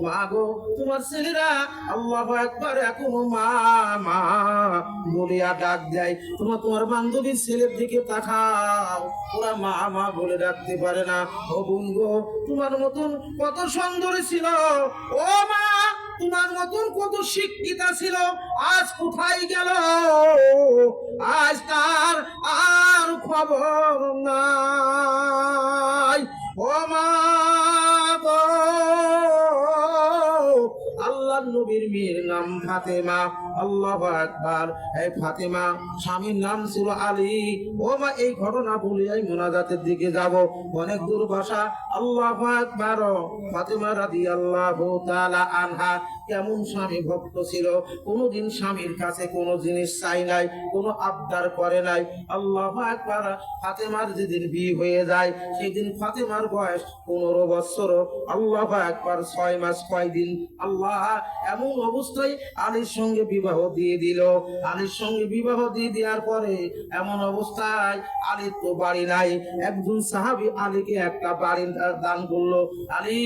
মা গো তোমার ছেলেরা আল্লাহু আকবার এখনো মা মা বলিয়া ডাক দেয়। তোমার বান্ধবীর ছেলের দিকে তাকাও, ওরা মা মা বলে ডাকতে পারে না। ও বোন গো, তোমার মতন কত সুন্দরী ছিল, ও মা তোমার মতন কত শিক্ষিতা ছিল, আজ কোথায় গেল? আজ তার আর খবর নাই। ও মা গো, আল্লাহর নবীর মেয়ের নাম ফাতেমা। আল্লাহু আকবার। এই ফাতেমা স্বামীর নাম ছিল আলী। ও মা, এই ঘটনা বলিয়াই মুনাজাতের দিকে যাব, অনেক দূর ভাষা। আল্লাহু আকবার। ফাতেমা রাদিয়াল্লাহু তাআলা আনহা কেমন স্বামী ভক্ত ছিল, কোনোদিন স্বামীর কাছে কোনো জিনিস চাই নাই, কোনো আবদার করে নাই। আল্লাহু আকবার। ফাতেমার যেদিন বিয়ে হয়ে যায় সেদিন ফাতেমার বয়স 15 বছর। আল্লাহু আকবার। 6 মাস 6 দিন আল্লাহ এমন অবস্থায় আলীর সঙ্গে বিবাহ দিয়ে দিল। আলীর সঙ্গে বিবাহ দিয়ে দেওয়ার পরে এমন অবস্থায় আলীর তো বাড়ি নাই, একজন সাহাবী আলীকে একটা বাড়ি দান করলো। আলী,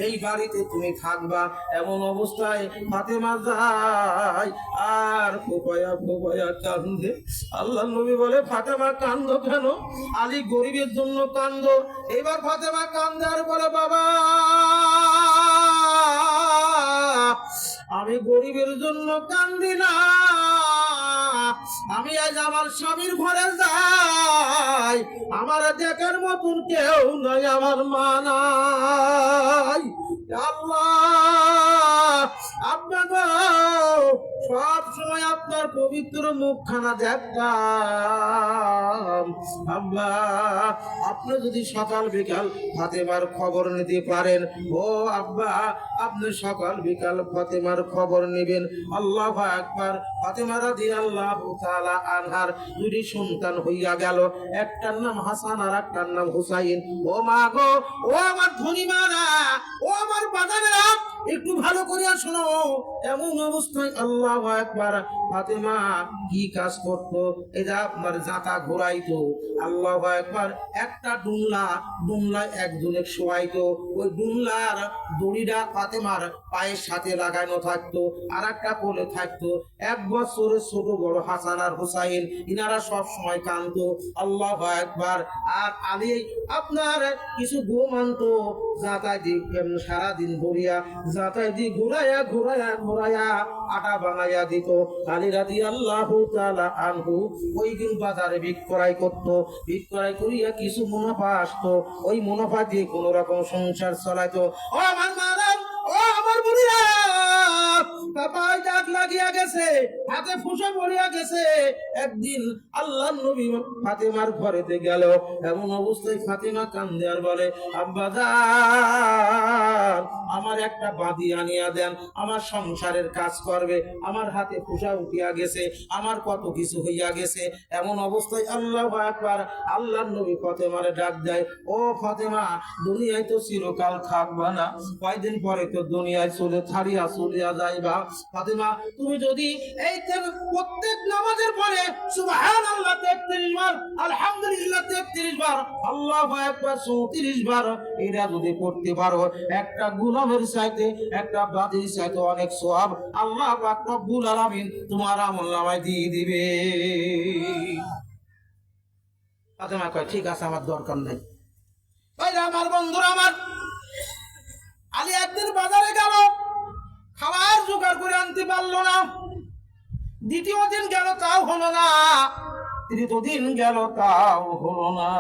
এই বাড়িতে তুমি থাকবা। এমন অবস্থায় ফাতেমা যায় আর ফোপায়া ফোপায়া কান্দে। আল্লাহ নবী বলে, ফাতেমা কান্দো কেন? আলী গরিবের জন্য কান্দো। এবার ফাতেমা কান্দার বলে, বাবা আমি গরিবের জন্য কান্দি না, আমি আজ আমার স্বামীর ঘরে যাই, আমার দেখার মতন কেউ নাই, আমার মা নাই। আল্লাহ, আপনার সব সময় আপনার পবিত্র মুখখানা দেখতাম। আল্লাহ, আপনি যদি সকাল বিকাল ফাতেমার খবর নিতে পারেন, ও আব্বা আপনি সকাল বিকাল ফাতেমার খবর নেবেন। আল্লাহু আকবার। ফাতেমা রাদিয়াল্লাহু তাআলা আনহার দুটি সন্তান হইয়া গেল, একটার নাম হাসান আর একটার নাম হুসাইন। ও মা গো, ও আমার ধনী মারা, ও আমার বাজারেরা, একটু ভালো করিয়া শোনো। এমন অবস্থায় আল্লাহু আকবার, ফাতেমা কি কাজ করতো? এটা আপনার জাতা ঘোরাইতো। আল্লাহু আকবার। একটা ডুমলা একজনে শোয়াইতো, ওই ডুমলার দড়িটা ফাতেমার পায়ের সাথে লাগানো থাকতো, আর একটা কোলে থাকতো। 1 বছরের ছোট বড় হাসান আর হুসাইন, ইনারা সব সময় কাঁদতো। আল্লাহু আকবার। আর আলী আপনার কিছু গম আনতো, জাতায় দিয়ে সারাদিন ঘুরিয়া জাতায় দিয়ে ঘুরাইয়া ঘুরাইয়া ঘুরাইয়া আটা বানাইয়া দিত। আলী রাদিয়াল্লাহু তাআলা আনহু ওই দিন বাজারে বিক্রয় করত, বিক্রয় করিয়া কিছু মুনাফা আসতো, ওই মুনাফা দিয়ে কোন রকম সংসার চালাইতো। ও আমার মারা, ও আমার বুড়িয়া, বাবাই ডাক লাগিয়া গেছে, হাতে ফুসা পড়িয়া গেছে। একদিন আল্লাহর নবী ফাতেমার ঘরেতে গেল, এমন অবস্থায় ফাতেমা কান্দে আর বলে, আব্বা জান আমার একটা বাঁধি আনিয়া দেন, আমার সংসারের কাজ করবে, আমার হাতে ফুসা উঠিয়া গেছে, আমার কত কিছু হইয়া গেছে। এমন অবস্থায় আল্লাহু আকবার, আল্লাহর নবী ফাতেমারে ডাক দেয়, ও ফাতেমা দুনিয়ায় তো চিরকাল থাকবা না, কয়দিন পরে তো দুনিয়ায় ছাড়িয়া চলিয়া যাইবা। ফাতেমা তুমি যদি এই প্রত্যেক নামাজের পরে সুবহানাল্লাহ 33 বার, আলহামদুলিল্লাহ 33 বার, আল্লাহু আকবার 34 বার এটা যদি করতে পারো, একটা গুলামের চাইতে একটা বাদীর চাইতে অনেক সওয়াব আল্লাহ পাক রব্বুল আলামিন তোমার আমলনামায় দিয়ে দিবে। ফাতেমা কয়, ঠিক আছে আমার দরকার নাই। ভাইরা আমার, বন্ধুরা আমার, আলী একদিন বাজারে গেল, খাবার জোগাড় করে আনতে পারলো না। দ্বিতীয় দিন গেল, তাও হলো না। তৃতীয় দিন গেল, তাও হলো না।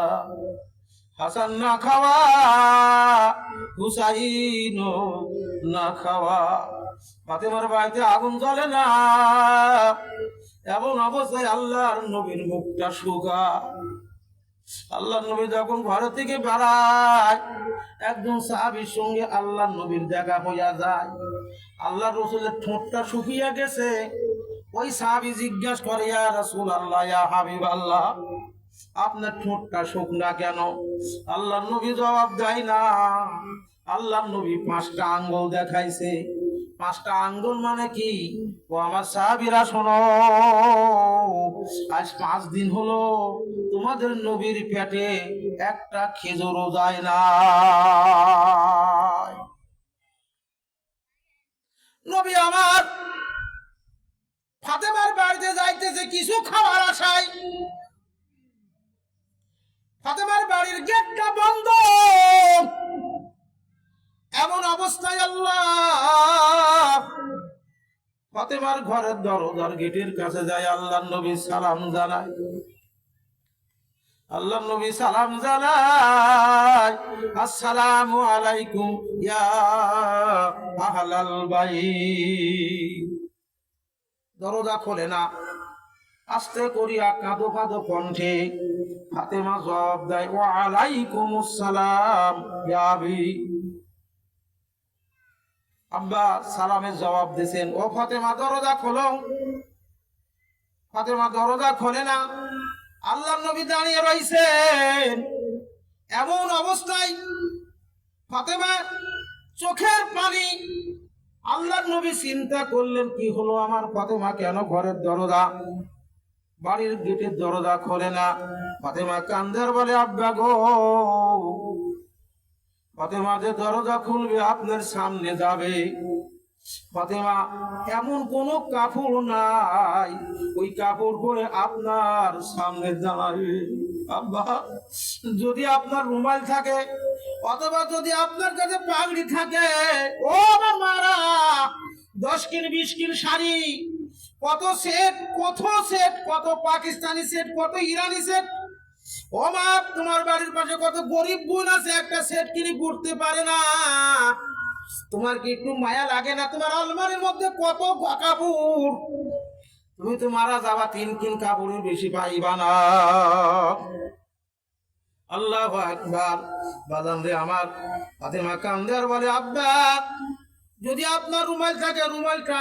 হাসান না খাওয়া, হুসাইন না খাওয়া, ফাতেমার বাড়িতে আগুন জ্বলে না। এমন অবস্থায় আল্লাহর নবীর মুখটা শুকা। আল্লাহর নবী যখন ঘর থেকে বেড়ায়, একজন সাহাবীর সঙ্গে আল্লাহর নবীর দেখা হইয়া যায়। আল্লাহ রাসূলের ঠোঁটটা শুকিয়ে গেছে। ওই সাহাবী জিজ্ঞাসা করে, ইয়া রাসূলুল্লাহ, ইয়া হাবিবাল্লাহ, আপনার ঠোঁটটা শুকনা কেন? আল্লাহর নবী জবাব দেয় না। আল্লাহর নবী 5টা আঙ্গুল দেখাইছে। 5টা আঙ্গুল মানে কি? ও আমার সাহাবীরা শোনো, আজ 5 দিন হলো তোমাদের নবীর পেটে একটা খেজুরও যায় না। নবী আমার ফাতেমার বাড়িতে যাইতেছে কিছু খাওয়ার আশায়। ফাতেমার বাড়ির গেটটা বন্ধ। এমন অবস্থায় আল্লাহ ফাতেমার ঘরের দরজার গেটের কাছে যায়। আল্লাহর নবী সালাম জানায়। আল্লাহর নবী সালাম জানায়, আসসালামু আলাইকুম ইয়া আহলাল বাইত। দরজা খোলে না। আস্তে করিয়া কাঁদো কাঁদো কণ্ঠে ফাতেমা জবাব দেয়, ওয়া আলাইকুমুস সালাম ইয়া আবি। আব্বা সালামের জবাব দিয়েছেন। ও ফাতেমা দরজা খোলো। ফাতেমা দরজা খোলে না। আল্লাহর নবী দাঁড়িয়ে রইছেন। এমন অবস্থায় ফাতেমা চোখের পানি। আল্লাহর নবী চিন্তা করলেন, কি হলো আমার ফাতেমা, কেন ঘরের দরজা বাড়ির গেটের দরজা খোলে না? ফাতেমা কান্দার বলে, আব্বা গো, ফাতেমা যে দরজা খুলবে আপনার সামনে যাবে। ফাতেমা এমন কোন কাপড় নাই, ওই কাপড় পরে আপনার সামনে দাঁড়াবে। আব্বা, যদি আপনার রুমাল থাকে অথবা যদি আপনার কাছে পাগড়ি থাকে, ও আমার মারা, 10 কিল 20 কিল শাড়ি, কত সেট, কত পাকিস্তানি সেট, কত ইরানি সেট। ও মা, তোমার বাড়ির পাশে কত গরিব বোন আছে, একটা সেট কিনে পড়তে পারে না। তোমার কি একটু মায়া লাগে না? তোমার আলমারির মধ্যে কত কাপড়, তুমি তো মারা যাবা 3 কিল কাপড়ের বেশি পাইবা না। আল্লাহু আকবার। বাজান রে আমার, ফাতেমা কান্দে আর বলে, আব্বা, যদি আপনার রুমাল থাকে রুমালটা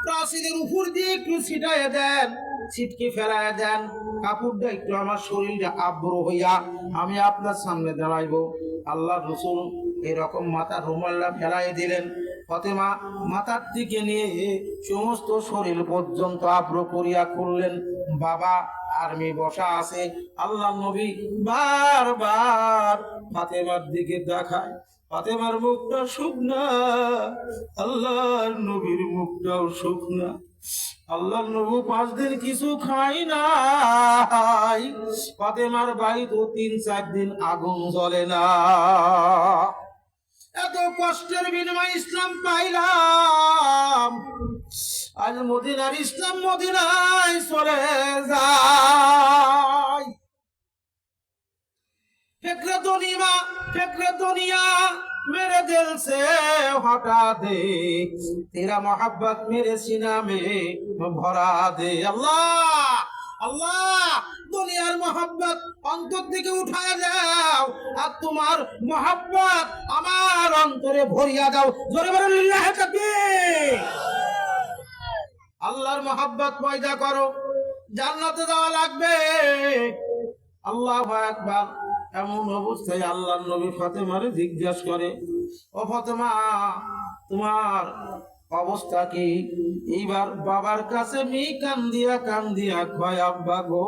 প্রাচীরের উপর দিয়ে একটু ছিটাইয়ে দেন, ছিটকে ফেলাইয়া দেন, কাপড়টা একটু আমার শরীরটা আব্রু হইয়া আমি আপনার সামনে দাঁড়াইবো। আল্লাহ রসুল এরকম মাথার রুমালটা ফেলাই দিলেন। ফাতেমা মাথার দিকে নিয়ে সমস্ত শরীর পর্যন্ত আব্রু করিয়া করলেন। বাবা আর্মি বসা আছে। আল্লাহ নবী বারবার ফাতেমার দিকে দেখায়। ফাতেমার মুখটা শুকনা, আল্লাহর নবীর মুখটাও শুকনা। আল্লাহর নবী 5 দিন কিছু খাই নাই। ফাতেমার বাড়িতে 3-4 দিন আগুন জ্বলে না। এত কষ্টের বিনিময়ে ইসলাম পাইলাম। আজ মদিনার ইসলাম মদিনায় চলে যায়। ফেকরে দুনিয়া मेरे दिल से हटा दे, तेरा मोहब्बत मेरे सीना में भरा दे। अल्लाह अल्लाह, दुनियार मोहब्बत अंतर दिके उठाया जाओ और तुम्हार मोहब्बत আমার অন্তরে ভরিয়া দাও। জোরে বলেন লিল্লাহ তাকবীর। আল্লাহর মোহব্বত পয়দা করো, জান্নাতে যাওয়া লাগবে। আল্লাহু আকবার। এমন অবস্থায় আল্লাহর নবী ফাতেমারে জিজ্ঞাসা করে, ও ফাতেমা, তোমার অবস্থা কি? এইবার বাবার কাছে মেয়ে কান্দিয়া কয়, আব্বা গো,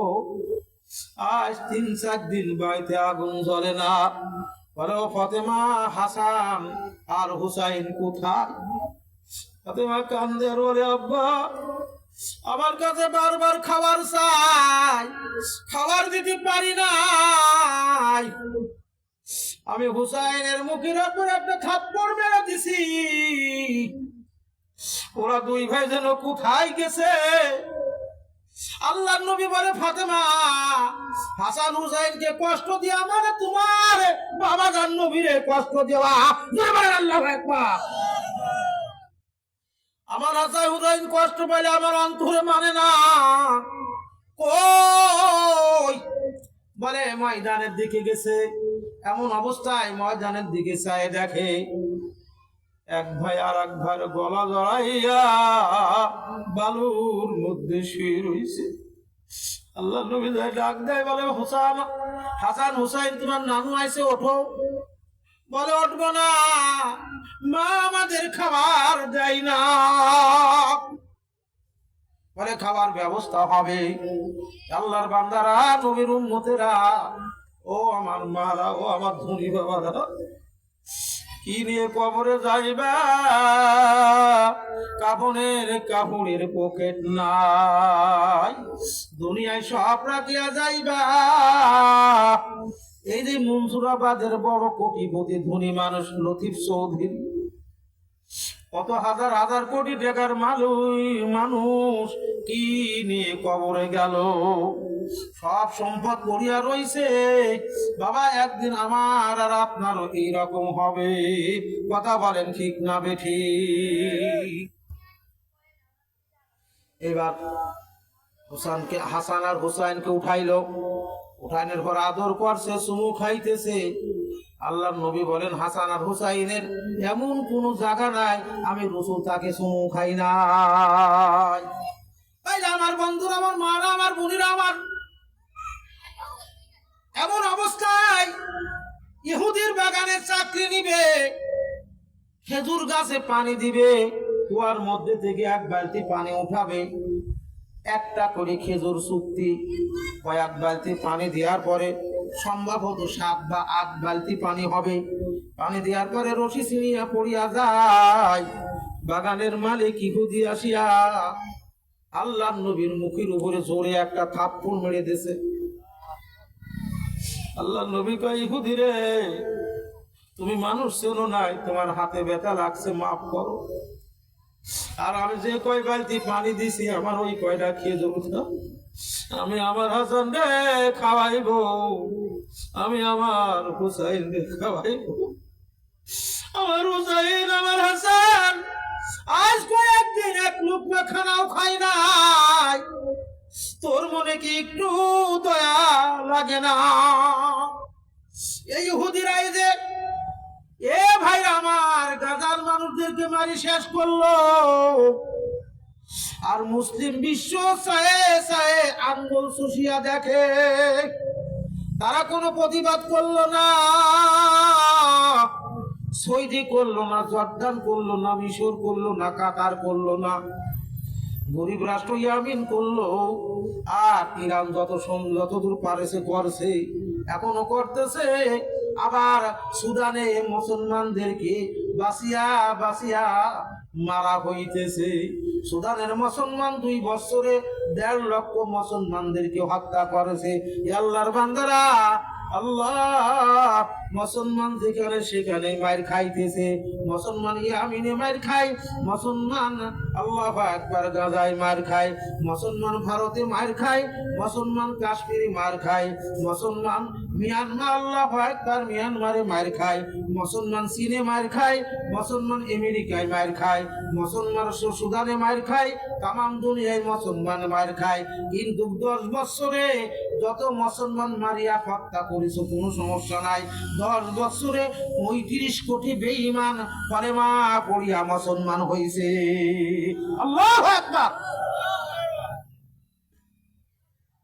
আজ 3-4 দিন বাড়িতে আগুন জ্বলে না। বলে, ও ফাতেমা, হাসান আর হুসাইন কোথায়? ফাতেমা কান্দে আর বলে, আব্বা, আমার কাছে বারবার খাবার চাই, খাবার দিতে পারি না। আমি হুসাইনের মুখের উপর একটা থাপ্পড় মেরে দিছি। ওরা 2 ভাই যেন কোথায় গেছে? আল্লাহর নবী বলে, ফাতেমা, হাসান হুসাইনকে কষ্ট দিয়া মানে তোমার বাবা জান নবীরে কষ্ট দেওয়া। আল্লাহু আকবার। আমার হাসান হুসাইন কষ্ট পাইলে আমার অন্তরে মানে না। কই? বলে ময়দানের দিকে গেছে। এমন অবস্থায় ময়দানের দিকে চাই দেখে এক ভাই আর এক ভাইয়ের গলা জড়াইয়া বালুর মধ্যে শুয়ে রয়েছে। আল্লাহ নবী ডাক দেয়, বলে, হাসান হুসাইন, তোমার নানু আইছে, ওঠো। বলে, উঠবো না, মা আমাদের খাবার দেয় না। বলে, খাবার ব্যবস্থা হবে। আল্লাহর বান্দারা, নবীর উম্মতেরা, ও আমার মারা, ও আমার ধনী বাবারা, কি নিয়ে কবরে যাইবা? কাফনের কাপড়ের পকেট নাই, দুনিয়ায় সব রাখিয়া যাইবা। এই যে মনসুরাবাদের বড় কোটিপতি ধনী মানুষ লতিফ চৌধুরী, কত হাজার হাজার কোটি টাকার মানুষ কি নিয়ে কবরে গেল? সব সম্পদ পড়িয়া রইছে। বাবা, একদিন আমার আর আপনারও এইরকম হবে। কথা বলেন ঠিক না বেঠিক? এবার হাসান আর হুসাইনকে উঠাইলো, উঠাইনের পর আদর করছে, চুমু খাইতেছে। আল্লাহর নবী বলেন, হাসান আর হুসাইনের এমন কোন জায়গা নাই আমি রাসূল তাকে চুমু খাই নাই। তাই আমার বন্ধুরা, আমার মারা, আমার বোনেরা, আমার এমন অবস্থায় ইহুদির বাগানে চাকরি নিবে, খেজুর গাছে পানি দিবে, কুয়ার মধ্যে থেকে এক বালতি পানি উঠাবে, একটা করে খেজুর চুক্তি, কয়েক বালতি পানি দেওয়ার পরে সম্ভবত 7 বা 8 বালতি পানি হবে। পানি দেওয়ার পরে রশি ছিঁড়িয়া পড়িয়া যায়। বাগানের মালিক ইহুদি আসিয়া আল্লাহর নবীর মুখের উপরে জোরে একটা থাপ্পড় মেরে দিয়েছে। আল্লাহর নবী কয়, ইহুদি রে, তুমি মানুষ চেনো নাই, তোমার হাতে ব্যথা লাগছে, মাফ করো। আর আমি যে কয় বালতি পানি দিছি, আমার ওই কয়টা খেজুর আমি আমার হাসান রে খাওয়াইব, আমি আমার হুসাইন রে খাওয়াইব। আমার হুসাইন, আমার হাসান আজ কয়েকদিন এক লুকমা খানাও খাই নাই, তোর মনে কি একটু দয়া লাগে না? এই ইহুদিরা এই যে এ ভাই আমার গাজার মানুষদেরকে মারি শেষ করলো, আর মুসলিম বিশ্ব চায়ে চায়ে আঙ্গুল চুষিয়া দেখে। তারা কোনো প্রতিবাদ করলো না, সৌদি করলো না, জর্দান করলো না, মিশর করলো না, কাতার করলো না, গরিব রাষ্ট্র ইয়ামিন করলো। আর ইরান যতদূর পারেছে করছে, এখনো করতেছে। আবার সুদানে মুসলমানদেরকে বাঁচিয়া বাঁচিয়া মারা হইতেছে। সুদানের মুসলমান 2 বছরে 1.5 লক্ষ মুসলমানদেরকে হত্যা করেছে। আল্লাহর বান্দারা, আল্লাহ মুসলমান যেখানে সেখানে মার খাইতেছে। মুসলমান ইয়ামিনে মার খায়, মুসলমান আল্লাহু আকবার গাজায় মার খায়, মুসলমান ভারতে মার খায়, মুসলমান কাশ্মীরে মার খায়, মুসলমান মিয়ানমার আল্লাহু আকবার মিয়ানমারে মার খায়, মুসলমান চীনে মার খায়, মুসলমান আমেরিকায় মার খায়, মুসলমান সুদানে মার খায়, তামাম দুনিয়ায় মুসলমান মার খায়। কিন্তু 10 বছরে যত মুসলমান মারিয়া হত্যা করেছে কোনো সমস্যা নাই। 10 বছরে 35 কোটি বেঈমান কলেমা পড়িয়া মুসলমান হইছে। আল্লাহু আকবার।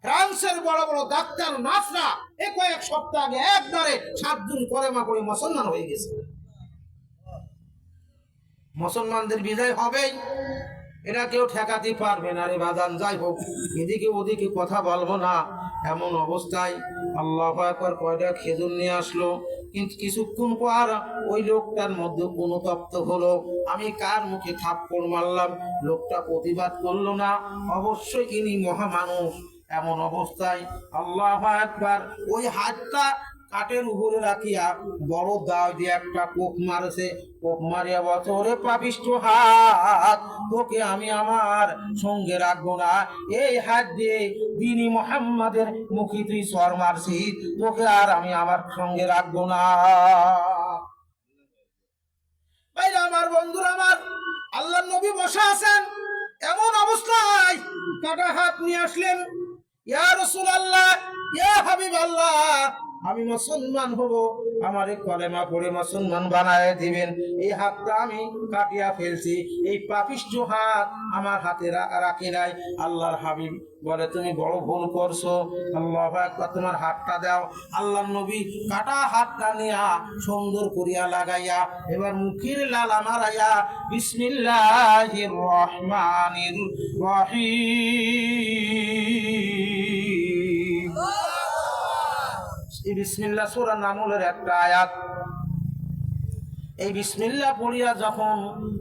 ফ্রান্সের বড় বড় ডাক্তার নার্সরা কয়েক সপ্তাহ আগে একবারে 7 দিন কলেমা পড়ে মুসলমান হয়ে গেছে। মুসলমানদের বিজয় হবেই, এটা কেউ ঠেকাতে পারবে না রে বাজান। যাই হোক, এদিকে ওদিকে কথা বলবো না। এমন অবস্থায় আল্লাহু আকবার কয়টা খেজুর নিয়ে আসলো, কিন্তু কিছুক্ষণ পর ওই লোকটার মধ্যে অনুতপ্ত হলো, আমি কার মুখে থাপ্পড় মারলাম। লোকটা প্রতিবাদ করলো না, অবশ্যই ইনি মহামানুষ। এমন অবস্থায় আল্লাহু আকবার ওই হাতটা কাঠের উপরে রাখিয়া বড় দাও দিয়ে একটা কোপ মারছে। কোপ মারিয়া বলছে, ওরে পাপিষ্ঠ হাত, তোকে আমি আমার সঙ্গে রাখবো না। এই হাত দিয়ে দিনী মুহাম্মাদের মুখে তুই সর মারছিস, তোকে আর আমি আমার সঙ্গে রাখবো না। ভাই আমার, বন্ধুরা আমার, আল্লাহর নবী বসে আছেন। এমন অবস্থায় কাটা হাত নিয়ে আসলেন। ইয়া রাসূলুল্লাহ, ইয়া হাবিবাল্লাহ, আমি মুসলমান হব, আমারে কলেমা পড়ে মুসলমান বানায় দিবেন। এই হাতটা আমি কাটিয়া ফেলছি, এই পাপিষ্ঠ হাত আমার হাতে রাখি নাই। আল্লাহর হাবিব বলে, তুমি বড় ভুল করছো। আল্লাহু আকবার, তোমার হাতটা দাও। আল্লাহর নবী কাটা হাতটা নিয়া সুন্দর করিয়া লাগাইয়া এবার মুখের লালা মারাইয়া বিসমিল্লাহির রহমানির রহিম, বিসমিল্লাহ সূরা নামলের একটা আয়াত, এই বিসমিল্লাহ পড়িয়া যখন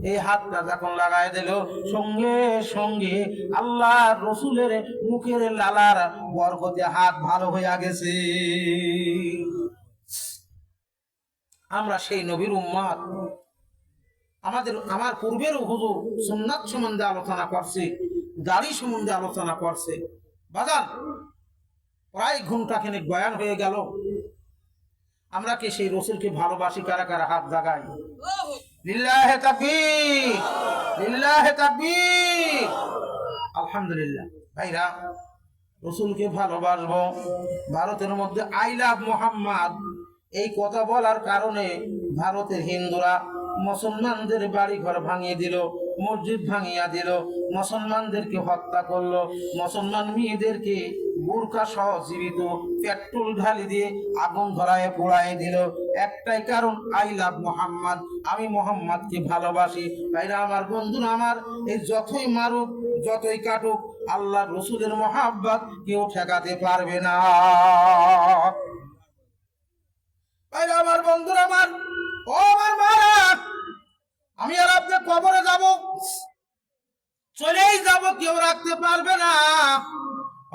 এই হাতটা যখন লাগায় দিল, সঙ্গে সঙ্গে আল্লাহ রসুলের মুখের লালার বরকতে হাত ভালো হইয়া গেছে। আমরা সেই নবীর উম্মত। আমার পূর্বের হুজুর সুন্নাত সম্বন্ধে আলোচনা করছে, দাড়ি সম্বন্ধে আলোচনা করছে। বাজান প্রায় ঘন্টাখানেক বয়ান হয়ে গেল। আমরা কি সেই রসুলকে ভালোবাসি? কারা কারা হাত জাগাই? লিল্লাহে তাকবীর, লিল্লাহে তাকবীর। আলহামদুলিল্লাহ। ভাইরা, রসুলকে ভালোবাসবো। ভারতের মধ্যে আই লাভ মোহাম্মদ এই কথা বলার কারণে ভারতের হিন্দুরা মুসলমানদের বাড়ি ঘর ভাঙিয়ে দিল, মসজিদ ভাঙিয়া দিল, মুসলমানদেরকে হত্যা করলো, মুসলমান মেয়েদেরকে বুরকা সহ জীবিত পেট্রোল ঢালি দিয়ে আগুন ধরায় পোড়ায় দিল। একটাই কারণ, আই লাভ মোহাম্মদ, আমি মোহাম্মদকে ভালোবাসি। ভাইরা আমার, বন্ধুরা আমার, এই যতই মারুক যতই কাটুক, আল্লাহ রসুলের মোহাব্বত কেউ ঠেকাতে পারবে না। ভাইরা আমার, বন্ধুরা আমার, ও আমার মারা, আমি আর আপনি কবরে যাব, চলেই যাব, কেউ রাখতে পারবে না।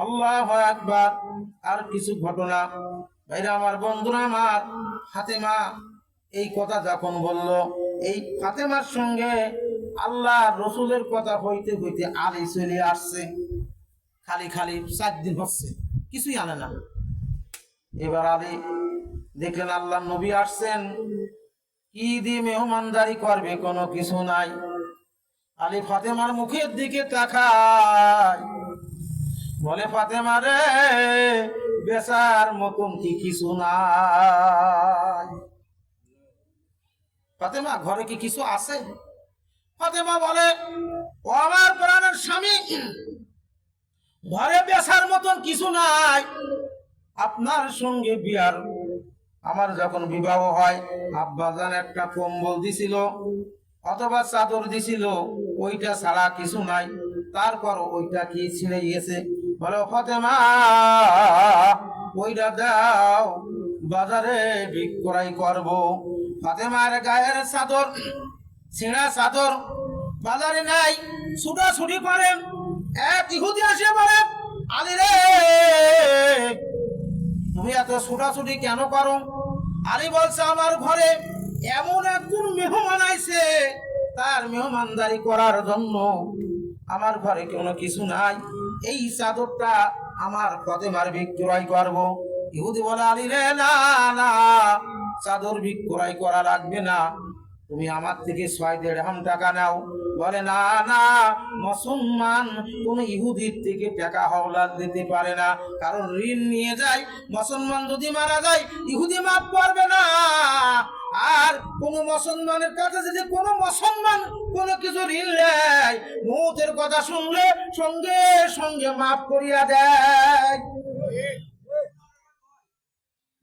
আল্লাহু আকবার। আর কিছু ঘটনা। ভাইরা আমার, বন্ধুরা আমার, ফাতেমা এই কথা যখন বলল, এই ফাতেমার সঙ্গে আল্লাহ রসুলের কথা হইতে হইতে আলী চলে আসছে। খালি খালি 4 দিন হচ্ছে, কিছুই আনে না। এবার আলী দেখলেন আল্লাহ নবী আসছেন, কি দিয়ে মেহমানদারি করবে, কোনো কিছু নাই। আলী ফাতেমার মুখের দিকে তাকায়, বলে, ফাতেমা রে, বেচার মতন কি কিছু নাই? ফাতেমা, ঘরে কি কিছু আছে? ফাতেমা বলে, ও আমার প্রাণের স্বামী, ঘরে বেচার মতন কিছু নাই। আপনার সঙ্গে বিয়ার আমার যখন বিবাহ হয়, আব্বাজান একটা কম্বল দিছিল অথবা চাদর দিছিল, ওইটা ছাড়া কিছু নাই। তারপর ওইটা কি ছিঁড়ে গেছে? বলে, ফাতেমা, ওইটা দাও, বাজারে বিক্রয় করব। ফাতেমার গায়ের চাদর, ছিঁড়া চাদর বাজারে নাই, ছুটাছুটি করে এক ইহুদি আসে বলে, আলী রে, তুমি এত ছুটাছুটি কেন করো? আলী বলছে, আমার ঘরে এমন একজন মেহমান আইছে, তার মেহমানদারি করার জন্য আমার ঘরে কোনো কিছু নাই, এই চাদরটা আমার ফাতেমার বিক্রয় করব। ইহুদি বলে, আলী রে, না না, চাদর বিক্রয় করা লাগবে না, তুমি আমার থেকে 6 দিরহাম টাকা নাও। বলে, না না, মুসলমান কোন ইহুদির থেকে টাকা হাওলাত দিতে পারে না, কারণ ঋণ নিয়ে যায়। মুসলমান যদি মারা যায়, ইহুদি মাফ করবে না। আর কোন মুসলমানের কাছে যদি কোন মুসলমান কোন কিছু ঋণ নেয়, মৌতের কথা শুনলে সঙ্গে সঙ্গে মাফ করিয়া দেয়।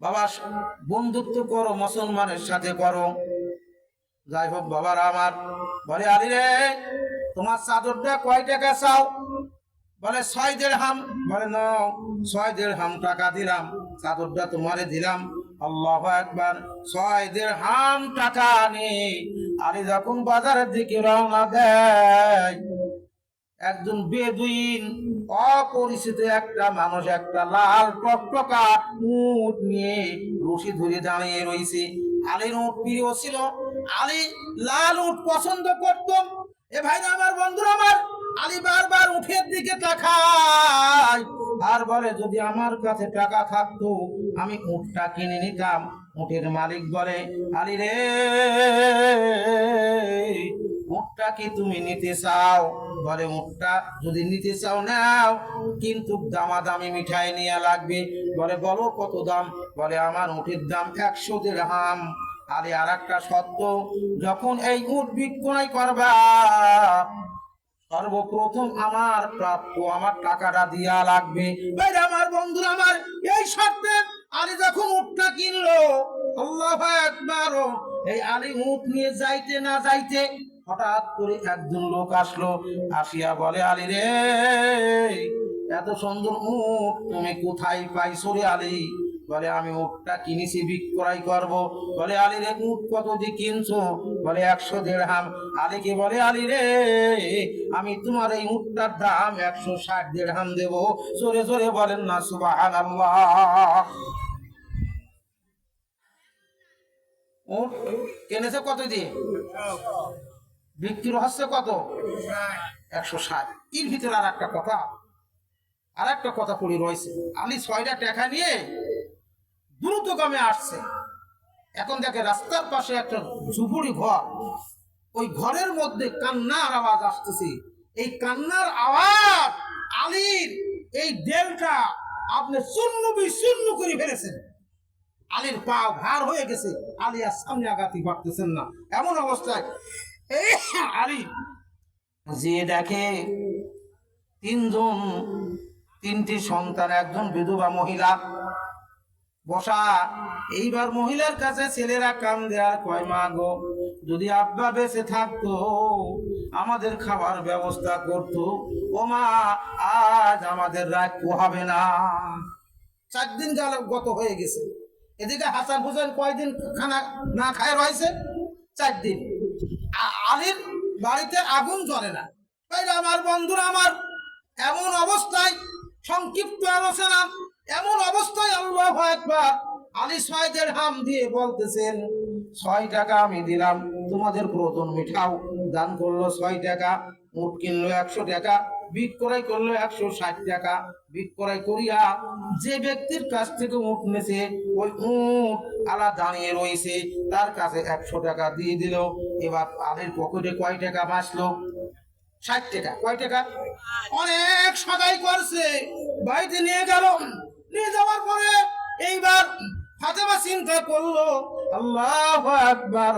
বাবা, বন্ধুত্ব করো, মুসলমানের সাথে করো। যাই হোক, বাবারা আমার, বলে, আলী রে, তোমার চাদরটা কয় টাকা চাও? বলে, 6 দিরহাম। বলে, না, 6 দিরহাম টাকা দিলাম, চাদরটা তোমারে দিলাম। আল্লাহু আকবার। 6 দিরহাম টাকা নিয়ে আলী যখন বাজারের দিকে রওনা দেয়, একজন বেদুইন, অপরিচিত একটা মানুষ, একটা লাল টকটকা উট নিয়ে রশি ধরে দাঁড়িয়ে রয়েছে। আলীর উট প্রিয় ছিল, আলী লাল উট পছন্দ করত। এ ভাইরা আমার, বন্ধুরা আমার, আলী বারবার উটের দিকে তাকায় আর বলে, যদি আমার কাছে টাকা থাকতো আমি উটটা কিনে নিতাম। উটের মালিক বলে, আলী রে, উটটা কি তুমি নিতে চাও? বলে, উটটা যদি নিতে চাও নাও, কিন্তু দামাদামি মিঠাই নিয়ে লাগবে। বলে, বলো কত দাম? বলে, আমার উটের দাম 100 দিরহাম। আরে আর একটা শর্ত, যখন এই উট বিক্রয় করবা, সর্বপ্রথম আমার প্রাপ্য আমার টাকাটা দিয়া লাগবে। আমার বন্ধুরা আমার, এই শর্তে আলী যখন উটটা কিনলো, আল্লাহু আকবার, এই আলী উট নিয়ে যাইতে না যাইতে হঠাৎ করে একজন লোক আসলো, আসিয়া বলে, আলী রে, এত সুন্দর উট তুমি কোথায় পাইছো রে আলী? বলে আমি উটটা কিনেছি বিক্রয় করব। বলে আলীর এক উট কত দিয়ে কিনছো? বলে 100 দিরহাম। আলীকে বলে আলী রে, আমি তোমার এই উটটার দাম 160 দিরহাম দেব। জোরে জোরে বলেন না সুবহানাল্লাহ। উট কিনেছে কত দিয়ে? বিক্রি হচ্ছে কত? 160। এর ভিতরে আর একটা কথা পড়ে রয়েছে। আলী 6টা টাকা নিয়ে দ্রুতগামী আসছে। এখন দেখে রাস্তার পাশে একটা ঝুপড়ি ঘর, ওই ঘরের মধ্যে কান্নার আওয়াজ আসতেছে। এই কান্নার আওয়াজ আলীর এই দেলটা আপনি শূন্য বিশূন্য করে ফেলেছেন। আলীর পা ভার হয়ে গেছে, আলী আর সামনে আগাতে পারতেছেন না। এমন অবস্থায় আলী যে দেখে তিনটি সন্তান, একজন বিধবা মহিলা বসা। এইবার মহিলার কাছে ছেলেরা কান্দে আর কয়, মা গো, যদি আব্বা বেঁচে থাকতো আমাদের খাবার ব্যবস্থা করতো। ও মা, আজ আমাদের রাত পোহাবে না। 4 দিন গত হয়ে গেছে। এদিকে হাসান হোসেন কয়দিন খানা না খায় রয়েছে? 4 দিন। আলীর বাড়িতে আগুন জ্বলে না। আমার বন্ধুরা, আমার এমন অবস্থায় সংক্ষিপ্ত আলোচনা, এমন অবস্থায় আল্লাহু আকবার, আলী 6 দিরহাম দিয়ে বলতেছেন, 6 টাকা আমি দিলাম, তোমাদের প্রয়োজন মিটাও। দান করলো 6 টাকা। উট কিনলো 100 টাকা, বিক্রয় করলো 160 টাকা। বিক্রয় করিয়া যে ব্যক্তির কাছ থেকে উট নেছে, ওই উট আলা দাঁড়িয়ে রয়েছে, তার কাছে 100 টাকা দিয়ে দিল। এবার আলীর পকেটে কয় টাকা বাঁচলো? 60 টাকা। কয় টাকা? অনেক সদাই করছে, বাড়িতে নিয়ে গেল। নিয়ে যাওয়ার পরে এইবার ফাতেমা চিন্তা করলো, আল্লাহু আকবার,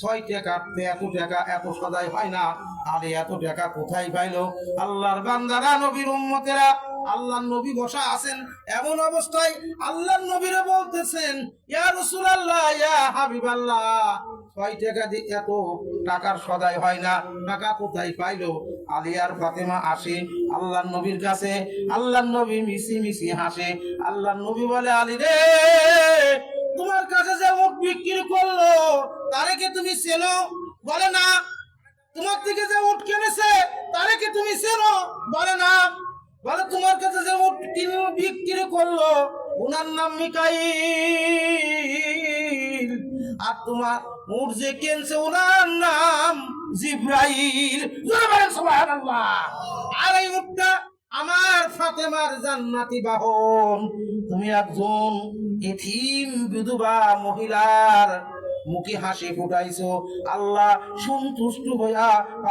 6 টাকা এত টাকা, এত সদাই হয় না। আরে এত টাকা কোথায় পাইলো? আল্লাহর বান্দারা, নবীর উম্মতেরা, আল্লাহর নবী বসা আছেন। এমন অবস্থায় আল্লাহর নবীরে বলতেছেন, ইয়া রাসূলুল্লাহ, ইয়া হাবিবাল্লাহ, 6 টাকা দিয়ে এত টাকার সদাই হয় না, টাকা কোথায় পাইলো? আলী আর ফাতেমা আসে আল্লাহর নবীর কাছে। আল্লাহর নবী মিশি মিশি হাসে। আল্লাহর নবী বলে, আলী রে, তোমার কাছে যে উট বিক্রি করলো তারে কি তুমি চেনো? বলে না। তোমার থেকে যে উট কিনেছে তারে কি তুমি চেনো? বলে না। বলে তোমার কাছে যে উট বিক্রি করলো ওনার নাম মিকাইল, আর তোমার উট যে কিনছে ওনার নাম জিব্রাইল। সুবহানাল্লাহ। আর এই উটটা আমার ফাতেমার জান্নাতি বাহন। তুমি একজন এতিম বিধবা মহিলার মুখে হাসি ফুটাইছো। আল্লাহ সন্তুষ্ট হইয়া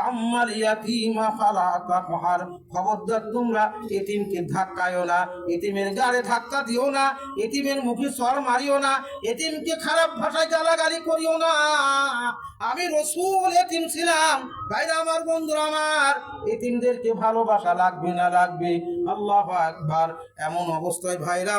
আম্মাল ইয়াতীমা ফালা তাকহার, খবরদার তোমরা এতিমকে ধাক্কায়ও না, এতিমের গালে ধাক্কা দিও না, এতিমের মুখে সর মারিও না, এতিমকে খারাপ ভাষায় গালাগালি করিও না। আমি রাসূল এতিম ছিলাম। ভাইরা আমার, বন্ধুরা আমার, এতিমদেরকে ভালোবাসা লাগবে না লাগবে। আল্লাহু আকবার। এমন অবস্থায় ভাইরা